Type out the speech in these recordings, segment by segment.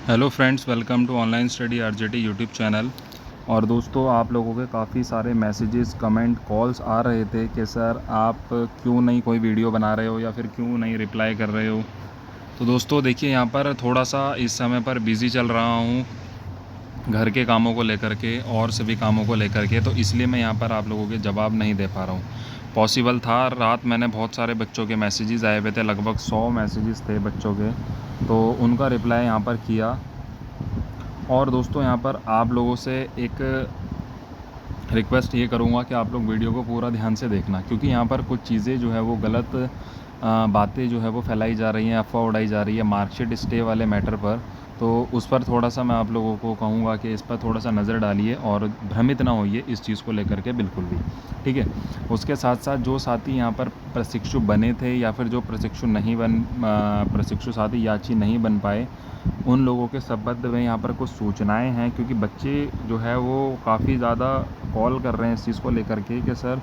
Hello friends, welcome to online study RJT YouTube channel. और दोस्तों, आप लोगों के काफ़ी सारे मैसेजेस, कमेंट, कॉल्स आ रहे थे कि सर आप क्यों नहीं कोई वीडियो बना रहे हो या फिर क्यों नहीं रिप्लाई कर रहे हो। तो दोस्तों देखिए, यहाँ पर थोड़ा सा इस समय पर बिज़ी चल रहा हूँ घर के कामों को लेकर के और सभी कामों को लेकर के, तो इसलिए मैं यहाँ पर आप लोगों के जवाब नहीं दे पा रहा हूँ। पॉसिबल था, रात मैंने बहुत सारे बच्चों के मैसेजेस आए हुए थे, लगभग 100 मैसेजेस थे बच्चों के, तो उनका रिप्लाई यहाँ पर किया। और दोस्तों, यहाँ पर आप लोगों से एक रिक्वेस्ट ये करूँगा कि आप लोग वीडियो को पूरा ध्यान से देखना, क्योंकि यहाँ पर कुछ चीज़ें जो है वो गलत बातें जो है वो फैलाई जा रही हैं, अफ़वाह उड़ाई जा रही है मार्कशीट स्टे वाले मैटर पर। तो उस पर थोड़ा सा मैं आप लोगों को कहूँगा कि इस पर थोड़ा सा नज़र डालिए और भ्रमित ना होइए इस चीज़ को लेकर के, बिल्कुल भी। ठीक है। उसके साथ साथ जो साथी यहाँ पर प्रशिक्षु बने थे या फिर जो प्रशिक्षु साथी याची नहीं बन पाए, उन लोगों के संबंध में यहाँ पर कुछ सूचनाएं हैं, क्योंकि बच्चे जो है वो काफ़ी ज़्यादा कॉल कर रहे हैं इस चीज़ को लेकर के कि सर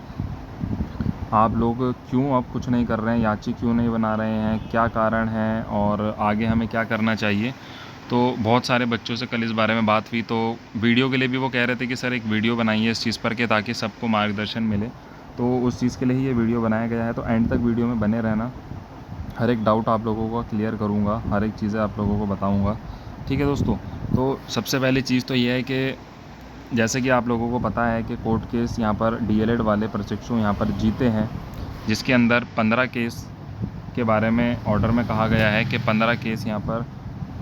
आप लोग क्यों अब कुछ नहीं कर रहे हैं, याची क्यों नहीं बना रहे हैं, क्या कारण है और आगे हमें क्या करना चाहिए। तो बहुत सारे बच्चों से कल इस बारे में बात हुई, तो वीडियो के लिए भी वो कह रहे थे कि सर एक वीडियो बनाइए इस चीज़ पर, कि ताकि सबको मार्गदर्शन मिले। तो उस चीज़ के लिए ही ये वीडियो बनाया गया है, तो एंड तक वीडियो में बने रहना। हर एक डाउट आप लोगों का क्लियर करूँगा, हर एक चीज़ें आप लोगों को बताऊँगा। ठीक है दोस्तों। तो सबसे पहली चीज़ तो ये है कि जैसे कि आप लोगों को पता है कि कोर्ट केस यहाँ पर डीएलएड वाले प्रशिक्षु यहाँ पर जीते हैं, जिसके अंदर 15 केस के बारे में ऑर्डर में कहा गया है कि 15 केस यहाँ पर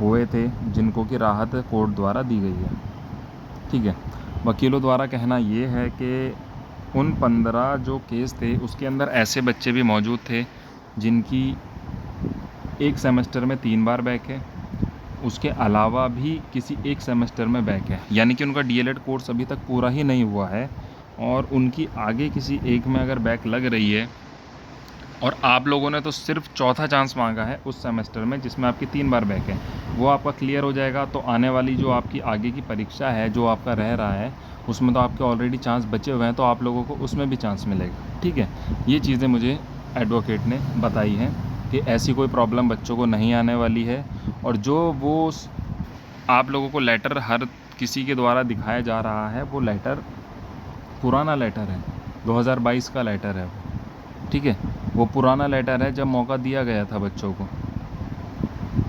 हुए थे जिनको कि राहत कोर्ट द्वारा दी गई है। ठीक है। वकीलों द्वारा कहना ये है कि उन 15 जो केस थे उसके अंदर ऐसे बच्चे भी मौजूद थे जिनकी एक सेमेस्टर में 3 बार बैक है, उसके अलावा भी किसी एक सेमेस्टर में बैक है, यानी कि उनका डीएलएड कोर्स अभी तक पूरा ही नहीं हुआ है और उनकी आगे किसी एक में अगर बैक लग रही है, और आप लोगों ने तो सिर्फ चौथा चांस मांगा है उस सेमेस्टर में जिसमें आपकी 3 बार बैक है, वो आपका क्लियर हो जाएगा। तो आने वाली जो आपकी आगे की परीक्षा है जो आपका रह रहा है, उसमें तो आपके ऑलरेडी चांस बचे हुए हैं, तो आप लोगों को उसमें भी चांस मिलेगा। ठीक है। ये चीज़ें मुझे एडवोकेट ने बताई हैं कि ऐसी कोई प्रॉब्लम बच्चों को नहीं आने वाली है। और जो वो आप लोगों को लेटर हर किसी के द्वारा दिखाया जा रहा है, वो लेटर पुराना लेटर है, 2022 का लेटर है वो। ठीक है। वो पुराना लेटर है जब मौका दिया गया था बच्चों को,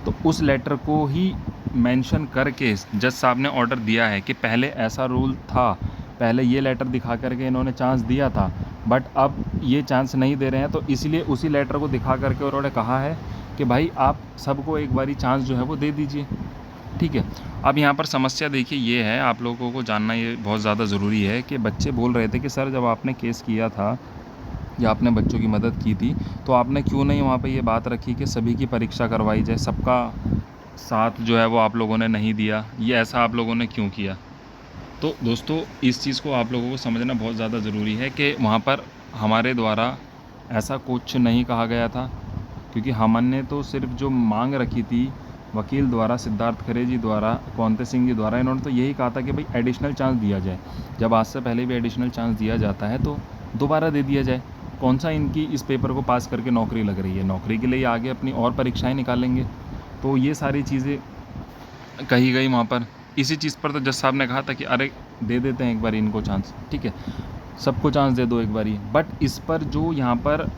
तो उस लेटर को ही मेंशन करके जज साहब ने ऑर्डर दिया है कि पहले ऐसा रूल था, पहले ये लेटर दिखा करके इन्होंने चांस दिया था, बट अब ये चांस नहीं दे रहे हैं, तो इसलिए उसी लेटर को दिखा करके उन्होंने कहा है कि भाई आप सबको एक बारी चांस जो है वो दे दीजिए। ठीक है। अब यहाँ पर समस्या देखिए ये है, आप लोगों को जानना ये बहुत ज़्यादा ज़रूरी है कि बच्चे बोल रहे थे कि सर जब आपने केस किया था या आपने बच्चों की मदद की थी, तो आपने क्यों नहीं वहाँ पे ये बात रखी कि सभी की परीक्षा करवाई जाए, सबका साथ जो है वो आप लोगों ने नहीं दिया, ये ऐसा आप लोगों ने क्यों किया। तो दोस्तों, इस चीज़ को आप लोगों को समझना बहुत ज़्यादा ज़रूरी है कि वहाँ पर हमारे द्वारा ऐसा कुछ नहीं कहा गया था, क्योंकि हमने तो सिर्फ जो मांग रखी थी वकील द्वारा, सिद्धार्थ खरे जी द्वारा, कौनते सिंह जी द्वारा, इन्होंने तो यही कहा था कि भाई एडिशनल चांस दिया जाए। जब आज से पहले भी एडिशनल चांस दिया जाता है तो दोबारा दे दिया जाए। कौन सा इनकी इस पेपर को पास करके नौकरी लग रही है, नौकरी के लिए आगे अपनी और परीक्षाएं निकालेंगे। तो ये सारी चीज़ें कही गई वहाँ पर। इसी चीज़ पर तो जज साहब ने कहा था कि अरे दे देते हैं एक बार इनको चांस, ठीक है, सबको चांस दे दो एक बारी। बट इस पर जो यहाँ पर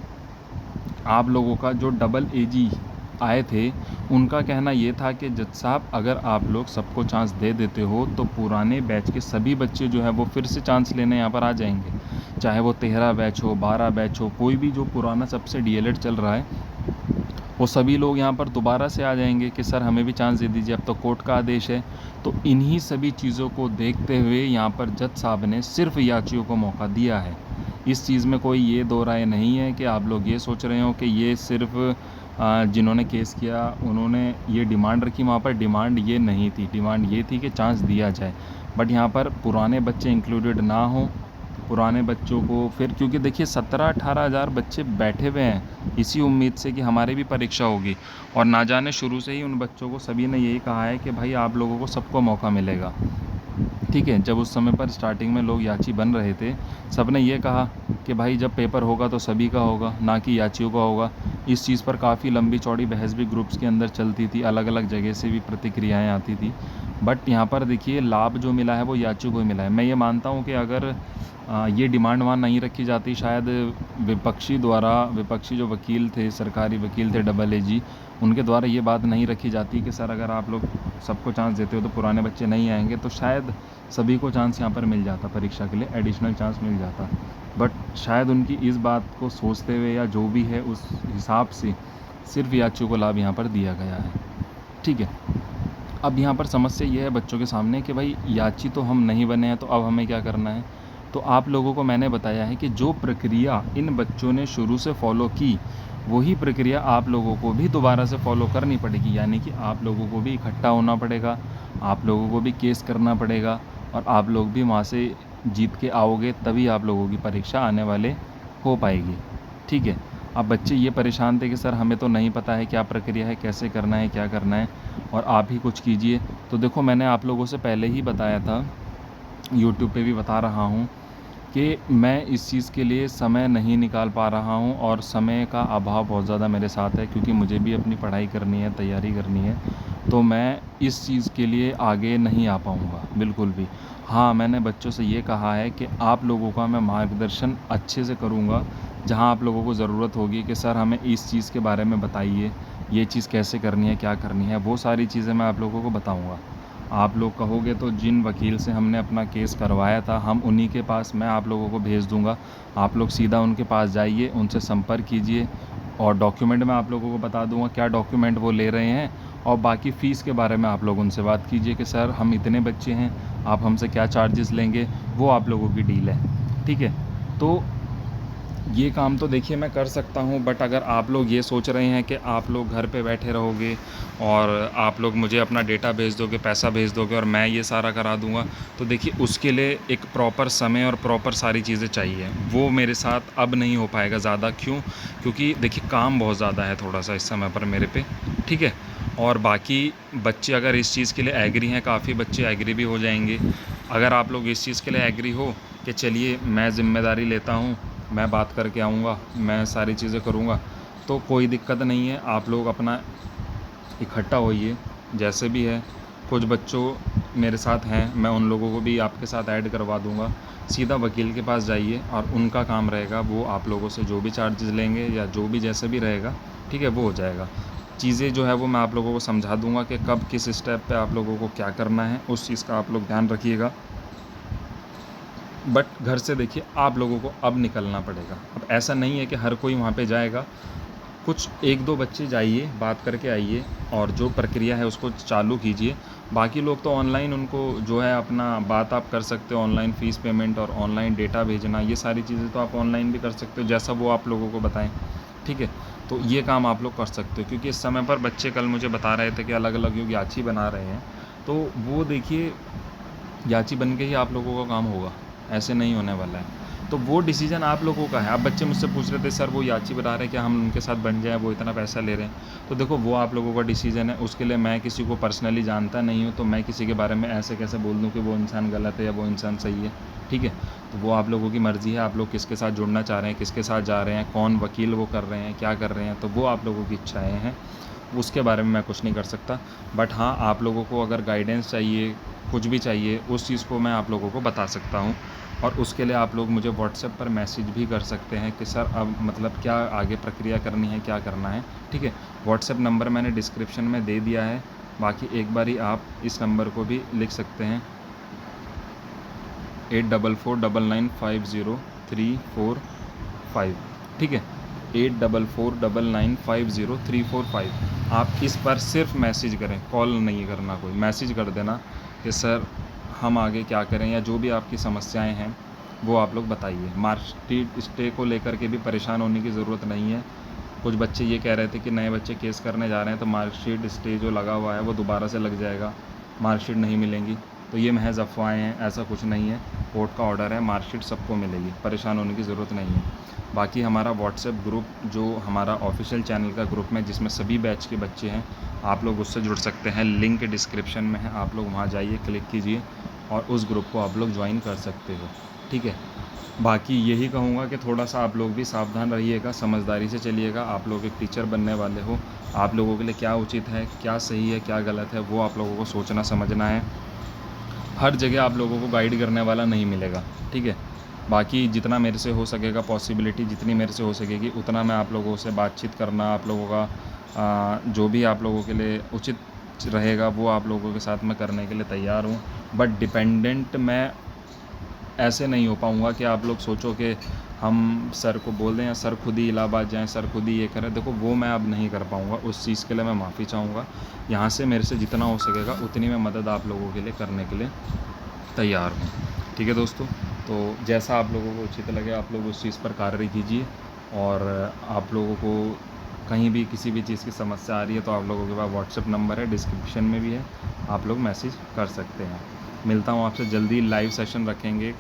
आप लोगों का जो डबल एजी आए थे, उनका कहना ये था कि जज साहब अगर आप लोग सबको चांस दे देते हो तो पुराने बैच के सभी बच्चे जो है वो फिर से चांस लेने यहाँ पर आ जाएंगे, चाहे वो 13 बैच हो, 12 बैच हो, कोई भी जो पुराना सबसे डीएलएड चल रहा है, वो सभी लोग यहाँ पर दोबारा से आ जाएंगे कि सर हमें भी चांस दे दीजिए, अब तो कोर्ट का आदेश है। तो इन्हीं सभी चीज़ों को देखते हुए यहाँ पर जज साहब ने सिर्फ याचियों को मौका दिया है। इस चीज़ में कोई ये दो राय नहीं है कि आप लोग ये सोच रहे हो कि ये सिर्फ जिन्होंने केस किया उन्होंने ये डिमांड रखी, वहाँ पर डिमांड ये नहीं थी, डिमांड ये थी कि चांस दिया जाए। बट यहाँ पर पुराने बच्चे इंक्लूडेड ना हों, पुराने बच्चों को फिर, क्योंकि देखिए 17-18 हज़ार बच्चे बैठे हुए हैं इसी उम्मीद से कि हमारी भी परीक्षा होगी, और ना जाने शुरू से ही उन बच्चों को सभी ने यही कहा है कि भाई आप लोगों को सबको मौका मिलेगा। ठीक है, जब उस समय पर स्टार्टिंग में लोग याची बन रहे थे, सबने ये कहा कि भाई जब पेपर होगा तो सभी का होगा, ना कि याचियों का होगा। इस चीज़ पर काफ़ी लंबी चौड़ी बहस भी ग्रुप्स के अंदर चलती थी, अलग-अलग जगह से भी प्रतिक्रियाएँ आती थी। बट यहाँ पर देखिए लाभ जो मिला है वो याचियों को ही मिला है। मैं ये मानता हूँ कि अगर ये डिमांड वहाँ नहीं रखी जाती, शायद विपक्षी जो वकील थे, सरकारी वकील थे डबल एजी, उनके द्वारा ये बात नहीं रखी जाती कि सर अगर आप लोग सबको चांस देते हो तो पुराने बच्चे नहीं आएंगे, तो शायद सभी को चांस यहाँ पर मिल जाता, परीक्षा के लिए एडिशनल चांस मिल जाता। बट शायद उनकी इस बात को सोचते हुए या जो भी है उस हिसाब से सिर्फ याचियों को लाभ यहाँ पर दिया गया है। ठीक है, अब यहाँ पर समस्या ये है बच्चों के सामने कि भाई याची तो हम नहीं बने हैं, तो अब हमें क्या करना है। तो आप लोगों को मैंने बताया है कि जो प्रक्रिया इन बच्चों ने शुरू से फॉलो की, वही प्रक्रिया आप लोगों को भी दोबारा से फॉलो करनी पड़ेगी। यानी कि आप लोगों को भी इकट्ठा होना पड़ेगा, आप लोगों को भी केस करना पड़ेगा, और आप लोग भी वहाँ से जीत के आओगे, तभी आप लोगों की परीक्षा आने वाले हो पाएगी। ठीक है, अब बच्चे ये परेशान थे कि सर हमें तो नहीं पता है क्या प्रक्रिया है, कैसे करना है, क्या करना है, और आप ही कुछ कीजिए। तो देखो मैंने आप लोगों से पहले ही बताया था, यूट्यूब पे भी बता रहा हूँ कि मैं इस चीज़ के लिए समय नहीं निकाल पा रहा हूँ, और समय का अभाव बहुत ज़्यादा मेरे साथ है, क्योंकि मुझे भी अपनी पढ़ाई करनी है, तैयारी करनी है। तो मैं इस चीज़ के लिए आगे नहीं आ पाऊँगा बिल्कुल भी। हाँ, मैंने बच्चों से ये कहा है कि आप लोगों का मैं मार्गदर्शन अच्छे से करूँगा, जहाँ आप लोगों को ज़रूरत होगी कि सर हमें इस चीज़ के बारे में बताइए, ये चीज़ कैसे करनी है, क्या करनी है, वो सारी चीज़ें मैं आप लोगों को बताऊँगा। आप लोग कहोगे तो जिन वकील से हमने अपना केस करवाया था, हम उन्हीं के पास मैं आप लोगों को भेज दूँगा। आप लोग सीधा उनके पास जाइए, उनसे संपर्क कीजिए, और डॉक्यूमेंट मैं आप लोगों को बता दूँगा क्या डॉक्यूमेंट वो ले रहे हैं, और बाकी फ़ीस के बारे में आप लोग उनसे बात कीजिए कि सर हम इतने बच्चे हैं, आप हमसे क्या चार्जेस लेंगे, वो आप लोगों की डील है। ठीक है? तो ये काम तो देखिए मैं कर सकता हूँ, बट अगर आप लोग ये सोच रहे हैं कि आप लोग घर पे बैठे रहोगे और आप लोग मुझे अपना डेटा भेज दोगे, पैसा भेज दोगे और मैं ये सारा करा दूँगा, तो देखिए उसके लिए एक प्रॉपर समय और प्रॉपर सारी चीज़ें चाहिए। वो मेरे साथ अब नहीं हो पाएगा ज़्यादा। क्यों? क्योंकि देखिए काम बहुत ज़्यादा है थोड़ा-सा इस समय पर मेरे पे, ठीक है? और बाकी बच्चे अगर इस चीज़ के लिए एग्री हैं, काफ़ी बच्चे एग्री भी हो जाएंगे। अगर आप लोग इस चीज़ के लिए एग्री हो कि चलिए मैं ज़िम्मेदारी लेता हूँ, मैं बात करके आऊँगा, मैं सारी चीज़ें करूँगा, तो कोई दिक्कत नहीं है। आप लोग अपना इकट्ठा होइए, जैसे भी है। कुछ बच्चों मेरे साथ हैं, मैं उन लोगों को भी आपके साथ ऐड करवा दूँगा। सीधा वकील के पास जाइए, और उनका काम रहेगा, वो आप लोगों से जो भी चार्जेस लेंगे या जो भी जैसे भी रहेगा, ठीक है, वो हो जाएगा। चीज़ें जो है वो मैं आप लोगों को समझा दूँगा कि कब किस स्टेप पे आप लोगों को क्या करना है, उस चीज़ का आप लोग ध्यान रखिएगा। बट घर से देखिए आप लोगों को अब निकलना पड़ेगा। अब ऐसा नहीं है कि हर कोई वहाँ पे जाएगा। कुछ 1-2 बच्चे जाइए, बात करके आइए, और जो प्रक्रिया है उसको चालू कीजिए। बाकी लोग तो ऑनलाइन उनको जो है अपना बात आप कर सकते हो, ऑनलाइन फ़ीस पेमेंट और ऑनलाइन डेटा भेजना, ये सारी चीज़ें तो आप ऑनलाइन भी कर सकते हो, जैसा वो आप लोगों को बताएँ। ठीक है? तो ये काम आप लोग कर सकते हो, क्योंकि इस समय पर बच्चे कल मुझे बता रहे थे कि अलग-अलग लोग याची बना रहे हैं। तो वो देखिए याची बन के ही आप लोगों का काम होगा, ऐसे नहीं होने वाला है। तो वो डिसीज़न आप लोगों का है। अब बच्चे मुझसे पूछ रहे थे सर वो याची बना रहे हैं, क्या हम उनके साथ बन जाएँ, वो इतना पैसा ले रहे हैं। तो देखो वो आप लोगों का डिसीज़न है, उसके लिए मैं किसी को पर्सनली जानता नहीं हूँ, तो मैं किसी के बारे में ऐसे कैसे बोल दूँ कि वो इंसान गलत है या वो इंसान सही है, ठीक है? तो वो आप लोगों की मर्ज़ी है, आप लोग किसके साथ जुड़ना चाह रहे हैं, किसके साथ जा रहे हैं, कौन वकील वो कर रहे हैं, क्या कर रहे हैं, तो वो आप लोगों की इच्छाएँ हैं। उसके बारे में मैं कुछ नहीं कर सकता। बट हाँ, आप लोगों को अगर गाइडेंस चाहिए, कुछ भी चाहिए, उस चीज़ को मैं आप लोगों को बता सकता हूँ, और उसके लिए आप लोग मुझे व्हाट्सएप पर मैसेज भी कर सकते हैं कि सर अब मतलब क्या आगे प्रक्रिया करनी है, क्या करना है, ठीक है? व्हाट्सएप नंबर मैंने डिस्क्रिप्शन में दे दिया है, बाकी एक बारी आप इस नंबर को भी लिख सकते हैं, 8449950345, ठीक है? 8449950345। आप इस पर सिर्फ मैसेज करें, कॉल नहीं करना, कोई मैसेज कर देना कि सर हम आगे क्या करें, या जो भी आपकी समस्याएं हैं वो आप लोग बताइए। मार्कशीट स्टे को लेकर के भी परेशान होने की ज़रूरत नहीं है। कुछ बच्चे ये कह रहे थे कि नए बच्चे केस करने जा रहे हैं तो मार्कशीट स्टे जो लगा हुआ है वो दोबारा से लग जाएगा, मार्कशीट नहीं मिलेंगी। तो ये महज़ अफ़वाहें हैं, ऐसा कुछ नहीं है। कोर्ट का ऑर्डर है, मार्कशीट सबको मिलेगी, परेशान होने की ज़रूरत नहीं है। बाकी हमारा व्हाट्सएप ग्रुप जो हमारा ऑफिशियल चैनल का ग्रुप में, जिसमें सभी बैच के बच्चे हैं, आप लोग उससे जुड़ सकते हैं, लिंक डिस्क्रिप्शन में है, आप लोग वहाँ जाइए, क्लिक कीजिए और उस ग्रुप को आप लोग ज्वाइन कर सकते हो, ठीक है। बाकी यही कहूँगा कि थोड़ा सा आप लोग भी सावधान रहिएगा, समझदारी से चलिएगा। आप लोग एक टीचर बनने वाले हो, आप लोगों के लिए क्या उचित है, क्या सही है, क्या गलत है, वो आप लोगों को सोचना समझना है। हर जगह आप लोगों को गाइड करने वाला नहीं मिलेगा, ठीक है। बाकी जितना मेरे से हो सकेगा, पॉसिबिलिटी जितनी मेरे से हो सकेगी, उतना मैं आप लोगों से बातचीत करना, आप लोगों का जो भी आप लोगों के लिए उचित रहेगा वो आप लोगों के साथ मैं करने के लिए तैयार हूँ। बट डिपेंडेंट मैं ऐसे नहीं हो पाऊँगा कि आप लोग सोचो कि हम सर को बोल दें या सर खुद ही इलाहाबाद जाएँ, सर खुद ही ये करें। देखो वो मैं अब नहीं कर पाऊँगा, उस चीज़ के लिए मैं माफ़ी चाहूँगा। यहाँ से मेरे से जितना हो सकेगा उतनी मैं मदद आप लोगों के लिए करने के लिए तैयार हूँ, ठीक है दोस्तों। तो जैसा आप लोगों को उचित लगे आप लोग उस चीज़ पर कार्य कीजिए। और आप लोगों को कहीं भी किसी भी चीज़ की समस्या आ रही है तो आप लोगों के पास व्हाट्सएप नंबर है, डिस्क्रिप्शन में भी है, आप लोग मैसेज कर सकते हैं। मिलता हूँ आपसे जल्दी, लाइव सेशन रखेंगे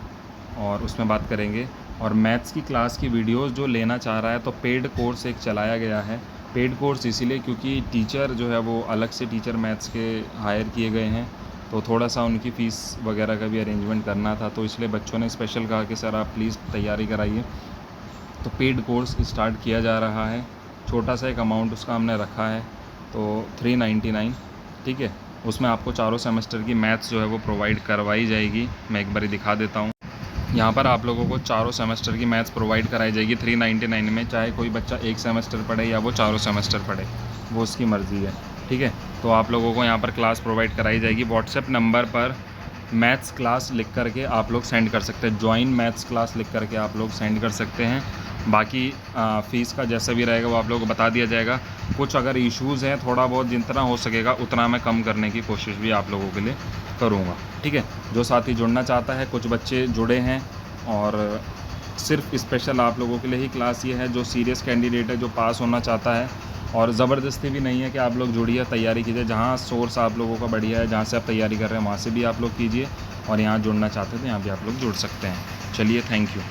और उसमें बात करेंगे। और मैथ्स की क्लास की वीडियोस जो लेना चाह रहा है तो पेड कोर्स एक चलाया गया है। पेड कोर्स इसीलिए क्योंकि टीचर जो है वो अलग से टीचर मैथ्स के हायर किए गए हैं, तो थोड़ा सा उनकी फ़ीस वगैरह का भी अरेंजमेंट करना था, तो इसलिए बच्चों ने स्पेशल कहा कि सर आप प्लीज़ तैयारी कराइए। तो पेड कोर्स स्टार्ट किया जा रहा है, छोटा सा एक अमाउंट उसका हमने रखा है, तो 399, ठीक है। उसमें आपको चारों सेमेस्टर की मैथ्स जो है वो प्रोवाइड करवाई जाएगी। मैं एक बारी दिखा देता हूँ। यहाँ पर आप लोगों को चारों सेमेस्टर की मैथ्स प्रोवाइड कराई जाएगी 399 में, चाहे कोई बच्चा एक सेमेस्टर पढ़े या वो चारों सेमेस्टर पढ़े, वो उसकी मर्ज़ी है, ठीक है। तो आप लोगों को यहाँ पर क्लास प्रोवाइड कराई जाएगी। व्हाट्सएप नंबर पर मैथ्स क्लास लिख करके आप लोग सेंड कर सकते हैं, जॉइन मैथ्स क्लास लिख करके आप लोग सेंड कर सकते हैं। बाकी फ़ीस का जैसा भी रहेगा वो आप लोगों को बता दिया जाएगा। कुछ अगर इश्यूज़ हैं थोड़ा बहुत जितना हो सकेगा उतना मैं कम करने की कोशिश भी आप लोगों के लिए करूँगा, ठीक है। जो साथी जुड़ना चाहता है, कुछ बच्चे जुड़े हैं और सिर्फ स्पेशल आप लोगों के लिए ही क्लास ये है। जो सीरियस कैंडिडेट है, जो पास होना चाहता है, और ज़बरदस्ती भी नहीं है कि आप लोग जुड़िए, तैयारी कीजिए। जहाँ सोर्स आप लोगों का बढ़िया है, जहाँ से आप तैयारी कर रहे हैं वहाँ से भी आप लोग कीजिए, और यहाँ जुड़ना चाहते हैं तो यहाँ भी आप लोग जुड़ सकते हैं। चलिए, थैंक यू।